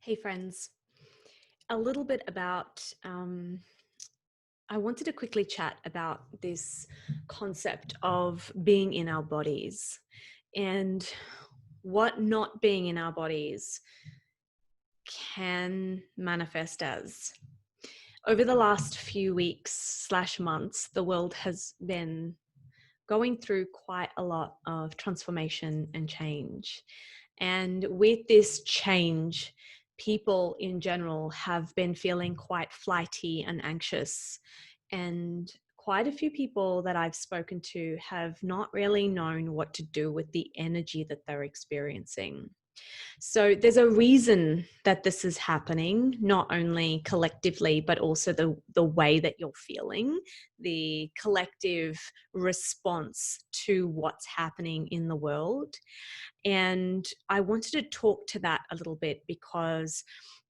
Hey friends, a little bit about, I wanted to quickly chat about this concept of being in our bodies and what not being in our bodies can manifest as. Over the last few weeks/months, the world has been going through quite a lot of transformation and change. And with this change, people in general have been feeling quite flighty and anxious. And quite a few people that I've spoken to have not really known what to do with the energy that they're experiencing. So there's a reason that this is happening, not only collectively, but also the way that you're feeling, the collective response to what's happening in the world. And I wanted to talk to that a little bit because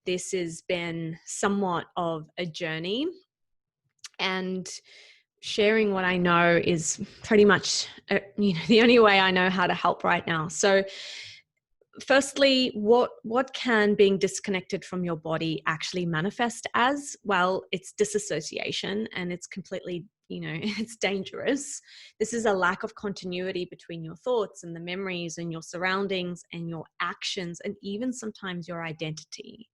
this has been somewhat of a journey, and sharing what I know is pretty much the only way I know how to help right now. So firstly, what can being disconnected from your body actually manifest as? Well, it's disassociation, and it's completely, it's dangerous. This is a lack of continuity between your thoughts and the memories and your surroundings and your actions and even sometimes your identity.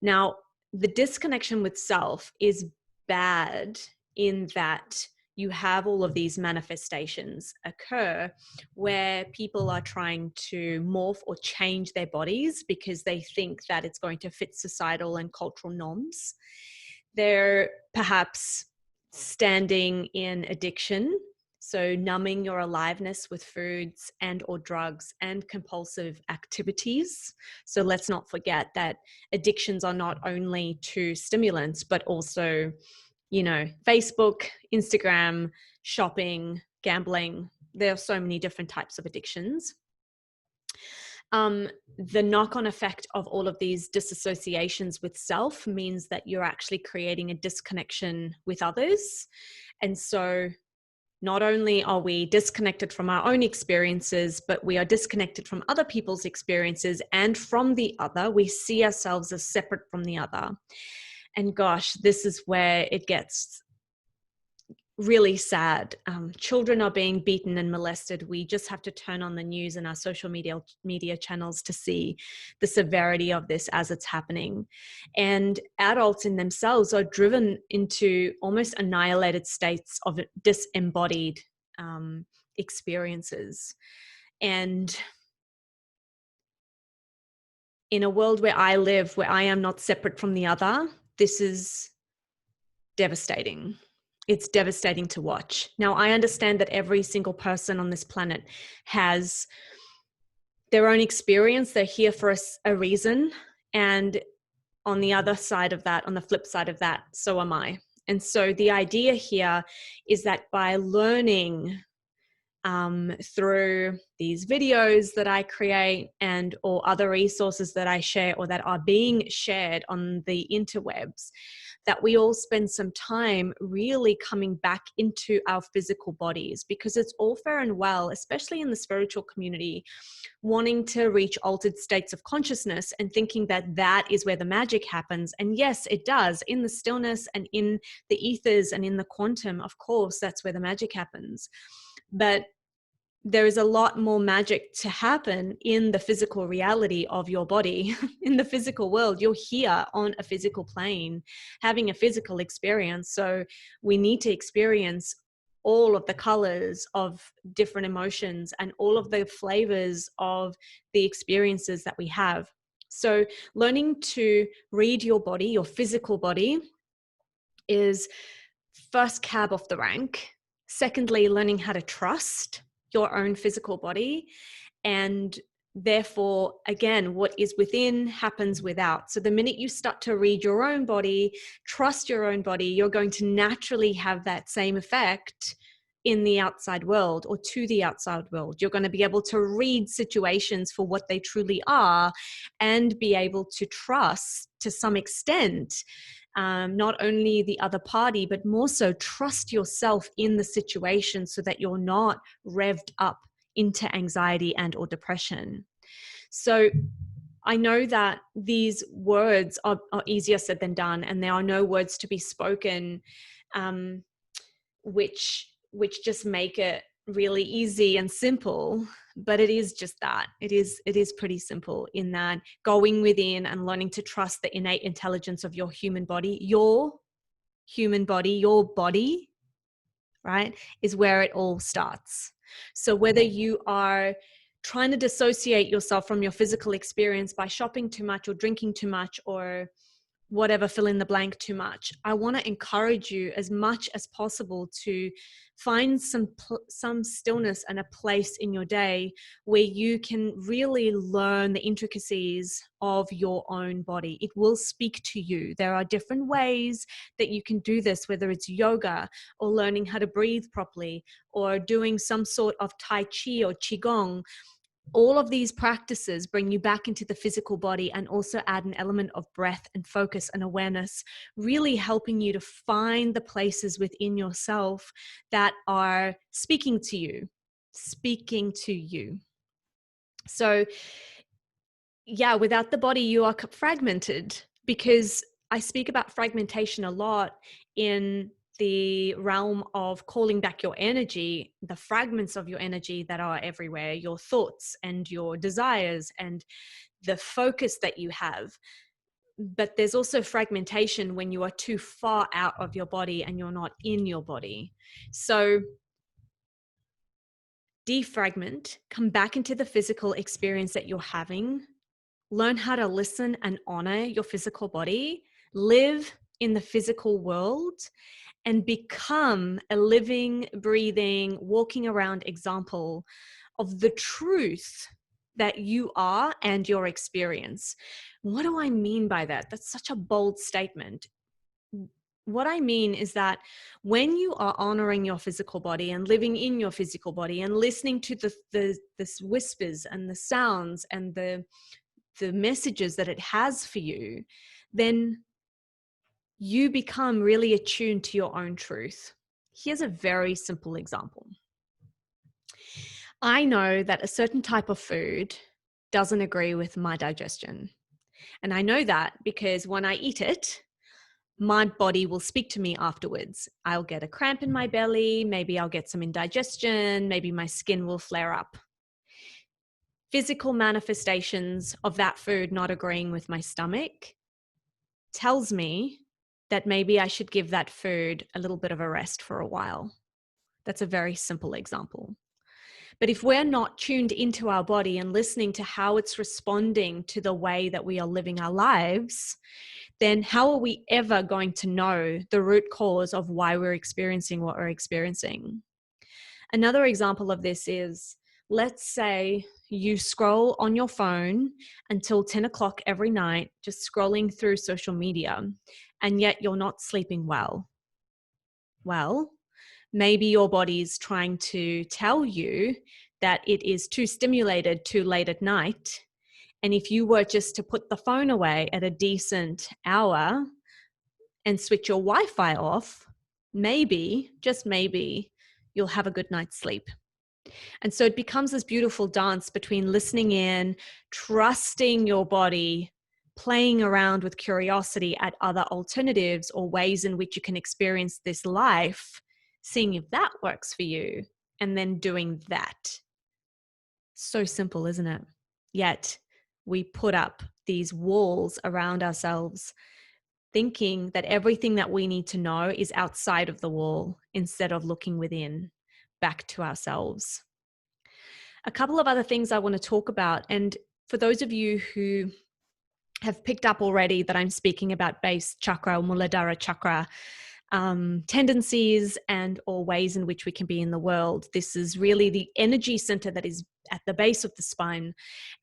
Now, the disconnection with self is bad in that you have all of these manifestations occur where people are trying to morph or change their bodies because they think that it's going to fit societal and cultural norms. They're perhaps standing in addiction, so numbing your aliveness with foods and or drugs and compulsive activities. So let's not forget that addictions are not only to stimulants, but also Facebook, Instagram, shopping, gambling. There are so many different types of addictions. The knock-on effect of all of these disassociations with self means that you're actually creating a disconnection with others. And so not only are we disconnected from our own experiences, but we are disconnected from other people's experiences and from the other. We see ourselves as separate from the other. And gosh, this is where it gets really sad. Children are being beaten and molested. We just have to turn on the news and our social media channels to see the severity of this as it's happening. And adults in themselves are driven into almost annihilated states of disembodied experiences. And in a world where I live, where I am not separate from the other, this is devastating. It's devastating to watch. Now, I understand that every single person on this planet has their own experience. They're here for a reason. And on the other side of that, on the flip side of that, so am I. And so the idea here is that by learning through these videos that I create and or other resources that I share or that are being shared on the interwebs, that we all spend some time really coming back into our physical bodies, because it's all fair and well, especially in the spiritual community, wanting to reach altered states of consciousness and thinking that that is where the magic happens. And yes, it does. In the stillness and in the ethers and in the quantum, of course, that's where the magic happens. But there is a lot more magic to happen in the physical reality of your body. In the physical world, you're here on a physical plane, having a physical experience. So we need to experience all of the colors of different emotions and all of the flavors of the experiences that we have. So learning to read your body, your physical body, is first cab off the rank. Secondly, learning how to trust your own physical body, and therefore, again, what is within happens without. So the minute you start to read your own body, trust your own body, you're going to naturally have that same effect in the outside world or to the outside world. You're going to be able to read situations for what they truly are and be able to trust to some extent not only the other party, but more so trust yourself in the situation so that you're not revved up into anxiety and or depression. So I know that these words are easier said than done, and there are no words to be spoken, which just make it really easy and simple. But it is just that. It is pretty simple in that going within and learning to trust the innate intelligence of your human body, your body, right, is where it all starts. So whether you are trying to dissociate yourself from your physical experience by shopping too much or drinking too much or whatever, fill in the blank, too much, I want to encourage you as much as possible to find some stillness and a place in your day where you can really learn the intricacies of your own body. It will speak to you. There are different ways that you can do this, whether it's yoga or learning how to breathe properly or doing some sort of Tai Chi or Qigong. All of these practices bring you back into the physical body and also add an element of breath and focus and awareness, really helping you to find the places within yourself that are speaking to you. So, yeah, without the body, you are fragmented, because I speak about fragmentation a lot in the realm of calling back your energy, the fragments of your energy that are everywhere, your thoughts and your desires and the focus that you have. But there's also fragmentation when you are too far out of your body and you're not in your body. So defragment, come back into the physical experience that you're having, learn how to listen and honor your physical body, live in the physical world, and become a living, breathing, walking around example of the truth that you are and your experience. What do I mean by that? That's such a bold statement. What I mean is that when you are honoring your physical body and living in your physical body and listening to the whispers and the sounds and the messages that it has for you, then you become really attuned to your own truth. Here's a very simple example. I know that a certain type of food doesn't agree with my digestion. And I know that because when I eat it, my body will speak to me afterwards. I'll get a cramp in my belly, maybe I'll get some indigestion, maybe my skin will flare up. Physical manifestations of that food not agreeing with my stomach tells me that maybe I should give that food a little bit of a rest for a while. That's a very simple example. But if we're not tuned into our body and listening to how it's responding to the way that we are living our lives, then how are we ever going to know the root cause of why we're experiencing what we're experiencing? Another example of this is, let's say you scroll on your phone until 10 o'clock every night, just scrolling through social media, and yet you're not sleeping well. Well, maybe your body's trying to tell you that it is too stimulated too late at night. And if you were just to put the phone away at a decent hour and switch your Wi-Fi off, maybe, just maybe, you'll have a good night's sleep. And so it becomes this beautiful dance between listening in, trusting your body, playing around with curiosity at other alternatives or ways in which you can experience this life, seeing if that works for you, and then doing that. So simple, isn't it? Yet we put up these walls around ourselves, thinking that everything that we need to know is outside of the wall instead of looking within, back to ourselves. A couple of other things I want to talk about, and for those of you who have picked up already that I'm speaking about base chakra or Muladhara chakra tendencies and or ways in which we can be in the world. This is really the energy center that is at the base of the spine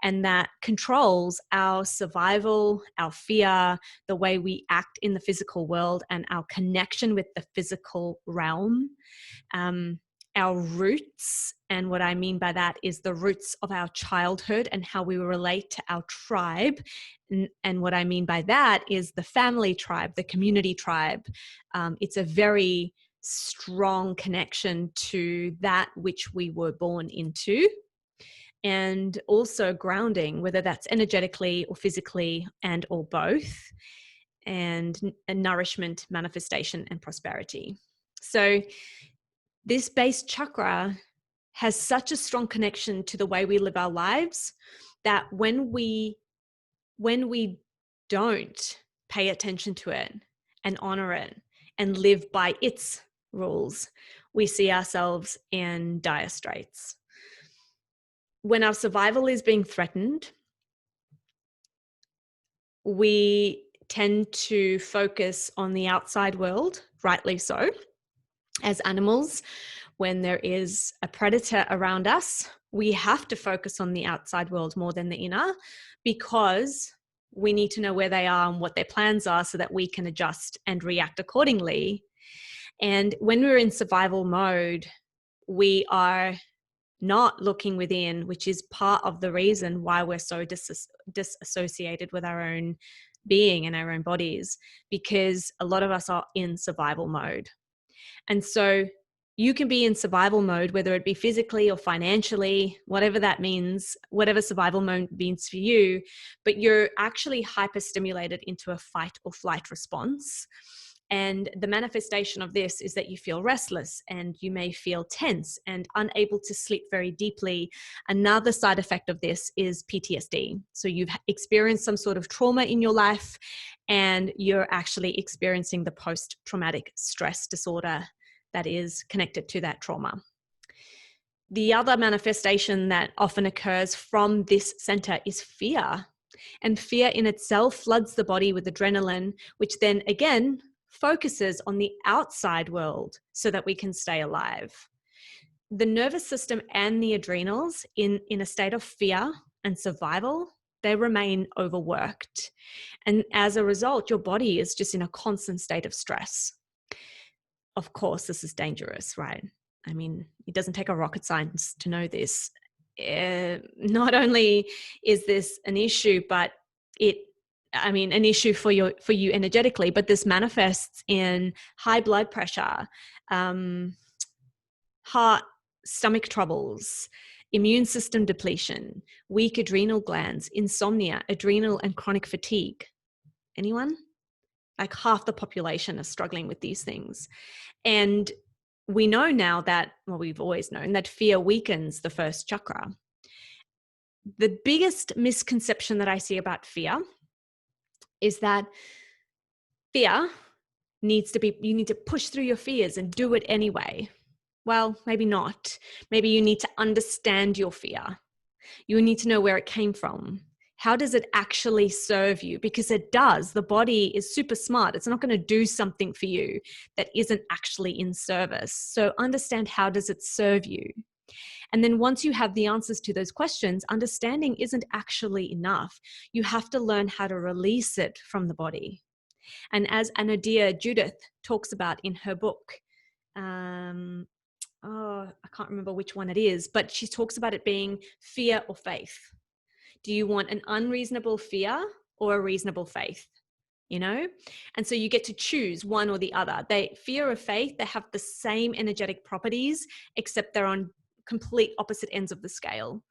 and that controls our survival, our fear, the way we act in the physical world and our connection with the physical realm. Our roots, and what I mean by that is the roots of our childhood and how we relate to our tribe. And what I mean by that is the family tribe, the community tribe. It's a very strong connection to that which we were born into. and also grounding, whether that's energetically or physically and or both, and nourishment, manifestation, and prosperity. So this base chakra has such a strong connection to the way we live our lives that when we don't pay attention to it and honor it and live by its rules, we see ourselves in dire straits. When our survival is being threatened, we tend to focus on the outside world, rightly so. As animals, when there is a predator around us, we have to focus on the outside world more than the inner, because we need to know where they are and what their plans are so that we can adjust and react accordingly. And when we're in survival mode, we are not looking within, which is part of the reason why we're so disassociated with our own being and our own bodies, because a lot of us are in survival mode. And so you can be in survival mode, whether it be physically or financially, whatever that means, whatever survival mode means for you, but you're actually hyperstimulated into a fight or flight response. And the manifestation of this is that you feel restless and you may feel tense and unable to sleep very deeply. Another side effect of this is PTSD. So you've experienced some sort of trauma in your life and you're actually experiencing the post-traumatic stress disorder that is connected to that trauma. The other manifestation that often occurs from this center is fear. And fear in itself floods the body with adrenaline, which then again focuses on the outside world so that we can stay alive. The nervous system and the adrenals in a state of fear and survival, they remain overworked. And as a result, your body is just in a constant state of stress. Of course, this is dangerous, right? I mean, it doesn't take a rocket science to know this. Not only is this an issue, but an issue for you energetically, but this manifests in high blood pressure, heart, stomach troubles, immune system depletion, weak adrenal glands, insomnia, adrenal and chronic fatigue. Anyone? Like half the population are struggling with these things. And we know now that, well, we've always known that fear weakens the first chakra. The biggest misconception that I see about fear is that fear you need to push through your fears and do it anyway. Well, maybe not. Maybe you need to understand your fear. You need to know where it came from. How does it actually serve you? Because it does. The body is super smart. It's not going to do something for you that isn't actually in service. So understand, how does it serve you? And then once you have the answers to those questions, understanding isn't actually enough. You have to learn how to release it from the body. And as Anna dear Judith talks about in her book, I can't remember which one it is, but she talks about it being fear or faith. Do you want an unreasonable fear or a reasonable faith? You know? And so you get to choose one or the other. Fear or faith, they have the same energetic properties, except they're on complete opposite ends of the scale.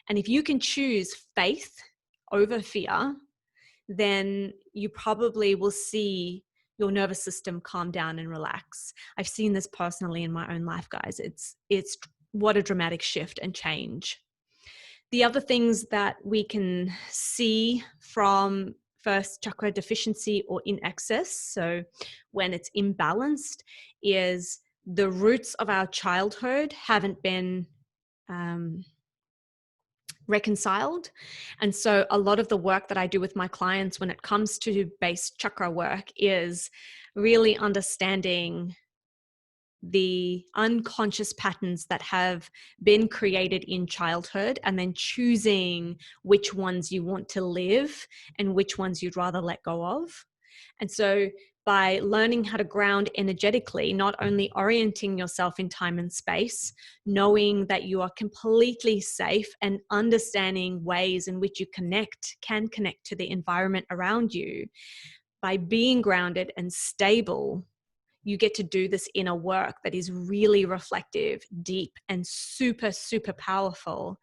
And if you can choose faith over fear, then you probably will see your nervous system calm down and relax. I've seen this personally in my own life, guys. It's what a dramatic shift and change. The other things that we can see from first chakra deficiency or in excess, so when it's imbalanced, is the roots of our childhood haven't been reconciled. And so a lot of the work that I do with my clients when it comes to base chakra work is really understanding the unconscious patterns that have been created in childhood, and then choosing which ones you want to live and which ones you'd rather let go of. And so by learning how to ground energetically, not only orienting yourself in time and space, knowing that you are completely safe and understanding ways in which you can connect to the environment around you, by being grounded and stable, you get to do this inner work that is really reflective, deep, and super, super powerful.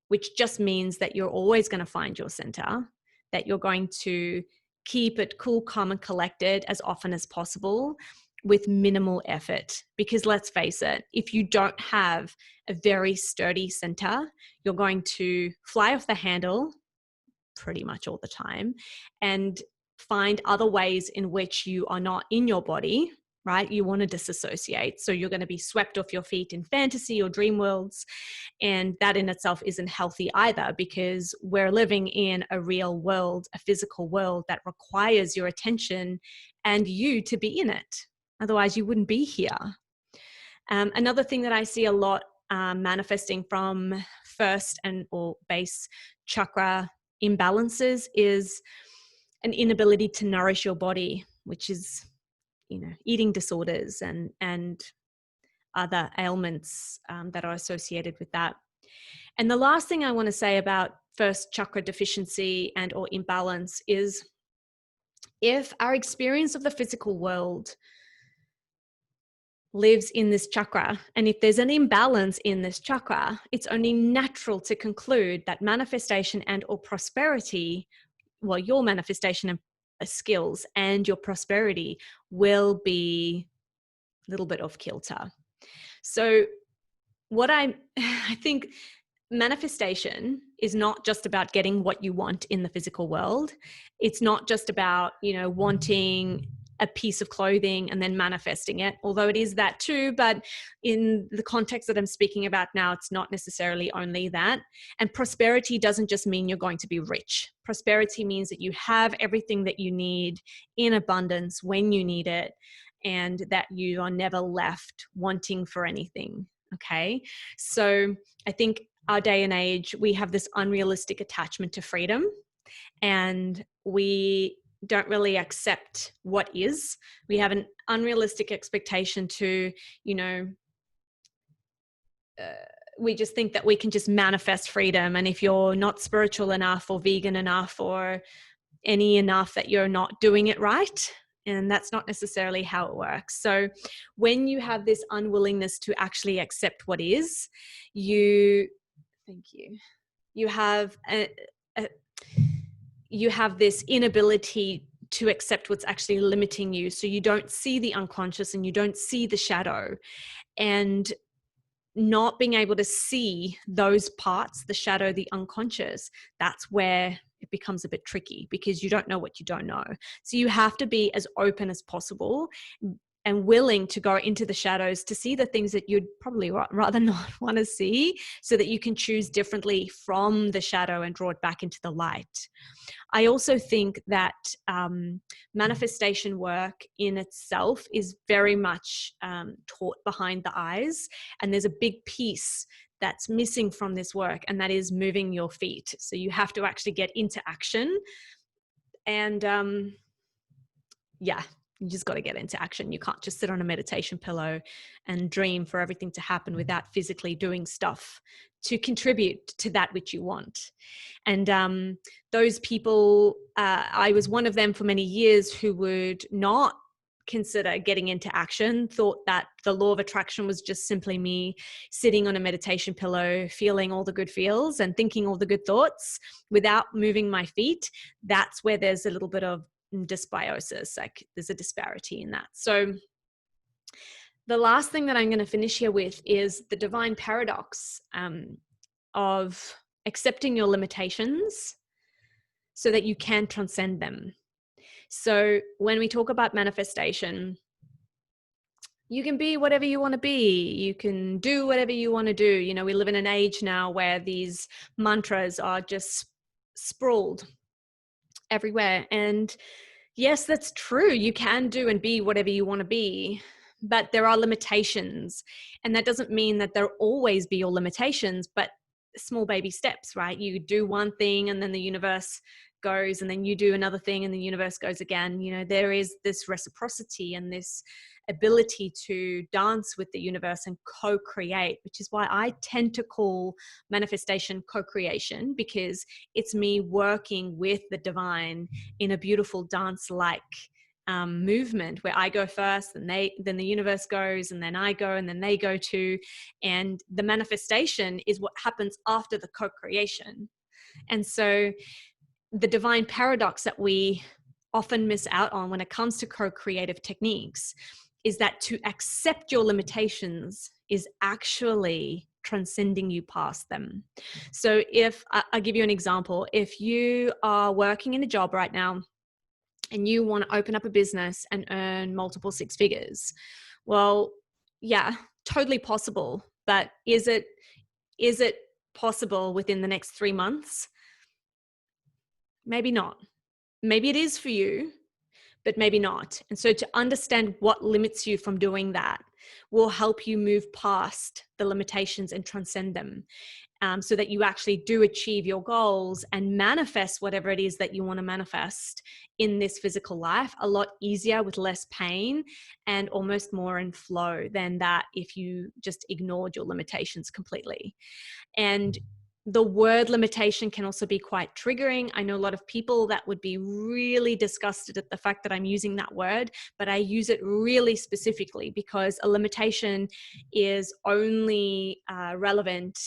which just means that you're always going to find your center, that you're going to keep it cool, calm, and collected as often as possible with minimal effort. Because let's face it, if you don't have a very sturdy center, you're going to fly off the handle pretty much all the time and find other ways in which you are not in your body, right? You want to disassociate. So you're going to be swept off your feet in fantasy or dream worlds. And that in itself isn't healthy either, because we're living in a real world, a physical world that requires your attention and you to be in it. Otherwise, you wouldn't be here. Another thing that I see a lot manifesting from first or base chakra imbalances is an inability to nourish your body, which is, eating disorders and other ailments that are associated with that. And the last thing I want to say about first chakra deficiency and or imbalance is, if our experience of the physical world lives in this chakra, and if there's an imbalance in this chakra, it's only natural to conclude that manifestation and or prosperity, well, your manifestation and skills and your prosperity will be a little bit off kilter. So what I think manifestation is not just about getting what you want in the physical world. It's not just about, wanting a piece of clothing and then manifesting it, although it is that too. But in the context that I'm speaking about now, it's not necessarily only that. And prosperity doesn't just mean you're going to be rich. Prosperity means that you have everything that you need in abundance when you need it, and that you are never left wanting for anything. Okay. So I think our day and age, we have this unrealistic attachment to freedom, and we don't really accept what is. We have an unrealistic expectation to, we just think that we can just manifest freedom. And if you're not spiritual enough or vegan enough or any enough, that you're not doing it right. And that's not necessarily how it works. So when you have this unwillingness to actually accept what is, you have you have this inability to accept what's actually limiting you. So you don't see the unconscious and you don't see the shadow. And not being able to see those parts, the shadow, the unconscious, that's where it becomes a bit tricky, because you don't know what you don't know. So you have to be as open as possible and willing to go into the shadows to see the things that you'd probably rather not want to see, so that you can choose differently from the shadow and draw it back into the light. I also think that manifestation work in itself is very much taught behind the eyes. And there's a big piece that's missing from this work, and that is moving your feet. So you have to actually get into action. And you just got to get into action. You can't just sit on a meditation pillow and dream for everything to happen without physically doing stuff to contribute to that which you want. And those people, I was one of them for many years, who would not consider getting into action, thought that the law of attraction was just simply me sitting on a meditation pillow, feeling all the good feels and thinking all the good thoughts without moving my feet. That's where there's a little bit of dysbiosis, like there's a disparity in that. So the last thing that I'm going to finish here with is the divine paradox of accepting your limitations so that you can transcend them. So when we talk about manifestation, you can be whatever you want to be. You can do whatever you want to do. We live in an age now where these mantras are just sprawled everywhere. And yes, that's true. You can do and be whatever you want to be, but there are limitations. And that doesn't mean that there'll always be your limitations, but small baby steps, right? You do one thing and then the universe goes, and then you do another thing and the universe goes again. There is this reciprocity and this ability to dance with the universe and co-create, which is why I tend to call manifestation co-creation, because it's me working with the divine in a beautiful dance-like movement where I go first, and then the universe goes, and then I go, and then they go too. And the manifestation is what happens after the co-creation. And so the divine paradox that we often miss out on when it comes to co-creative techniques is that to accept your limitations is actually transcending you past them. So if I'll give you an example, if you are working in a job right now and you want to open up a business and earn multiple six figures, well, yeah, totally possible. But is it possible within the next 3 months? Maybe not. Maybe it is for you, but maybe not. And so to understand what limits you from doing that will help you move past the limitations and transcend them, so that you actually do achieve your goals and manifest whatever it is that you want to manifest in this physical life a lot easier, with less pain, and almost more in flow than that if you just ignored your limitations completely. And the word limitation can also be quite triggering. I know a lot of people that would be really disgusted at the fact that I'm using that word, but I use it really specifically because a limitation is only relevant.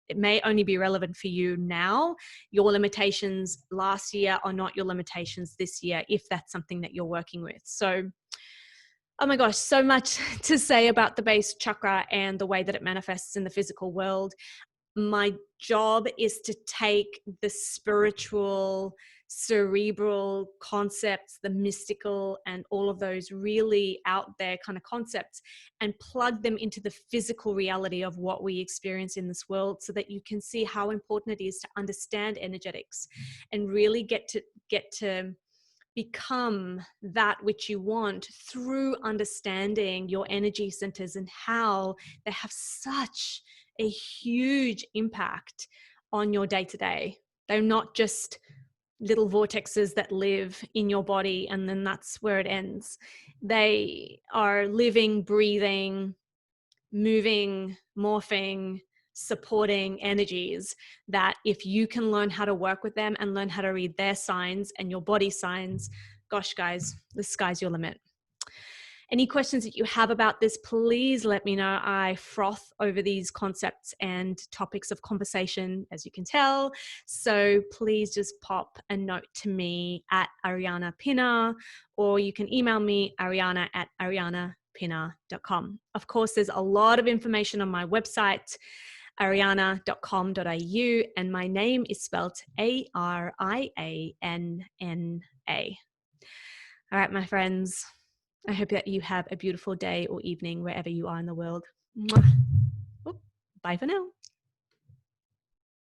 It may only be relevant for you now. Your limitations last year are not your limitations this year, if that's something that you're working with. So, oh my gosh, so much to say about the base chakra and the way that it manifests in the physical world. My job is to take the spiritual, cerebral concepts, the mystical, and all of those really out there kind of concepts, and plug them into the physical reality of what we experience in this world, so that you can see how important it is to understand energetics and really get to become that which you want through understanding your energy centers and how they have such a huge impact on your day-to-day. They're not just little vortexes that live in your body and then that's where it ends. They are living, breathing, moving, morphing, supporting energies that if you can learn how to work with them and learn how to read their signs and your body signs, gosh, guys, the sky's your limit. Any questions that you have about this, please let me know. I froth over these concepts and topics of conversation, as you can tell. So please just pop a note to me at Ariana Pinner, or you can email me, ariana@arianapinner.com. Of course, there's a lot of information on my website, ariana.com.au, and my name is spelled Arianna. All right, my friends. I hope that you have a beautiful day or evening wherever you are in the world. Mwah. Oh, bye for now.